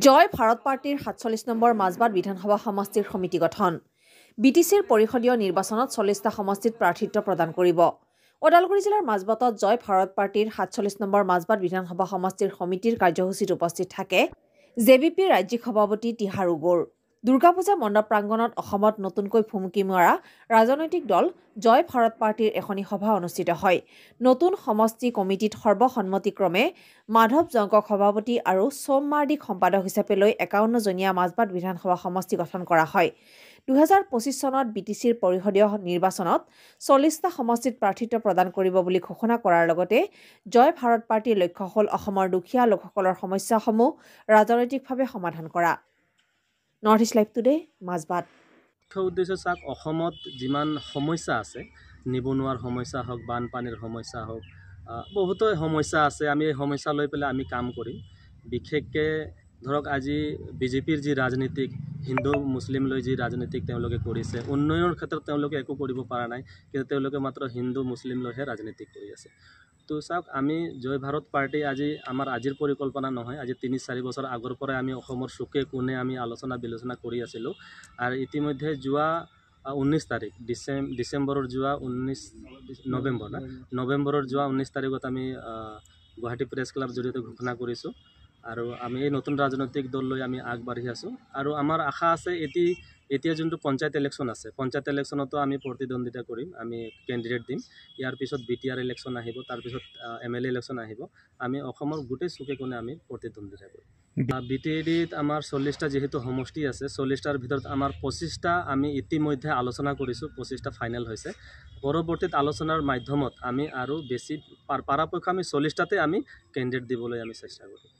জয় ভাৰত পাৰ্টিৰ ৪৭ নম্বৰ মাজবাট বিধানসভা সমষ্টিৰ সমিতি গঠন বিটিচিৰ পৰিষদীয় নিৰ্বাচনত ৪০টা সমষ্টিত প্ৰাৰ্থিত্ব প্ৰদান কৰিব। ওদালগুৰি জিলাৰ মাজবাটত জয় ভাৰত পাৰ্টিৰ ৪৭ নম্বৰ মাজবাট বিধানসভা সমষ্টিৰ সমিতিৰ কাৰ্যসূচীত উপস্থিত থাকে জেবিপি ৰাজ্যিক সভাপতি তিহাৰু গৌৰ। দুৰ্গা পূজা মণ্ডপ প্ৰাংগণত অসমত নতুনকৈ ভুমুকি মৰা ৰাজনৈতিক দল জয় ভাৰত পাৰ্টিৰ এখনি সভা অনুষ্ঠিত হয়। নতুন সমষ্টি কমিটিত সৰ্বসন্মতিক্ৰমে মাধৱ জংকক সভাপতি আৰু সোম মাৰ্ডিক সম্পাদক হিচাপে লৈ ৫১জনীয়া মাজবাট বিধানসভা সমষ্টি গঠন কৰা হয়। ২০২৫ চনত বিটিচিৰ পৰিষদীয় নিৰ্বাচনত ৪০টা সমষ্টিত প্ৰাৰ্থিত্ব প্ৰদান কৰিব বুলি ঘোষণা কৰাৰ লগতে জয় ভাৰত পাৰ্টিৰ লক্ষ্য হ'ল অসমৰ দুখীয়া লোকসকলৰ সমস্যাসমূহ ৰাজনৈতিকভাৱে সমাধান কৰা। North east live today Majbat. মুখ্য উদ্দেশ্য চাওক, অসমত যিমান সমস্যা আছে, নিবনুৱাৰ সমস্যা হওক, বানপানীৰ সমস্যা হওক, বহুতো সমস্যা আছে। আমি এই সমস্যা লৈ পেলাই আমি কাম কৰিম। বিশেষকৈ ধৰক আজি বিজেপিৰ যি ৰাজনীতিক, হিন্দু মুছলিম লৈ যি ৰাজনীতিক তেওঁলোকে কৰিছে, উন্নয়নৰ ক্ষেত্ৰত তেওঁলোকে একো কৰিব পৰা নাই, কিন্তু তেওঁলোকে মাত্ৰ হিন্দু মুছলিম লৈহে ৰাজনীতি কৰি আছে। তো চাওক, আমি জয় ভাৰত পাৰ্টি আমাৰ আজিৰ পৰিকল্পনা নহয়, আজি ৩-৪ বছৰ আগৰ পৰাই আমি অসমৰ চুকে কোণে আমি আলোচনা বিলোচনা কৰি আছিলোঁ। আৰু ইতিমধ্যে যোৱা 19 তাৰিখ ডিচেম্বৰৰ যোৱা 19 নৱেম্বৰৰ যোৱা 19 তাৰিখত আমি গুৱাহাটী প্ৰেছ ক্লাবৰ জৰিয়তে ঘোষণা কৰিছোঁ। আৰু আমি এই নতুন ৰাজনৈতিক দল লৈ আমি আগবাঢ়ি আছোঁ। আৰু আমাৰ আশা আছে এতিয়া যোনটো পঞ্চায়ত ইলেকশ্যন আছে, পঞ্চায়ত ইলেকশ্যনতো আমি প্ৰতিদ্বন্দ্বিতা কৰিম, আমি কেণ্ডিডেট দিম। ইয়াৰ পিছত BTR ইলেকশ্যন আহিব, তাৰপিছত MLA ইলেকশ্যন আহিব। আমি অসমৰ গোটেই চুকে কোণে আমি প্ৰতিদ্বন্দ্বিতা কৰিম। BTADত আমাৰ 40টা যিহেতু সমষ্টি আছে, 40টাৰ ভিতৰত আমাৰ 25টা আমি ইতিমধ্যে আলোচনা কৰিছোঁ, 25টা ফাইনেল হৈছে। পৰৱৰ্তীত আলোচনাৰ মাধ্যমত আমি আৰু বেছি পৰাপক্ষত আমি 40টাতে আমি কেণ্ডিডেট দিবলৈ আমি চেষ্টা কৰিম।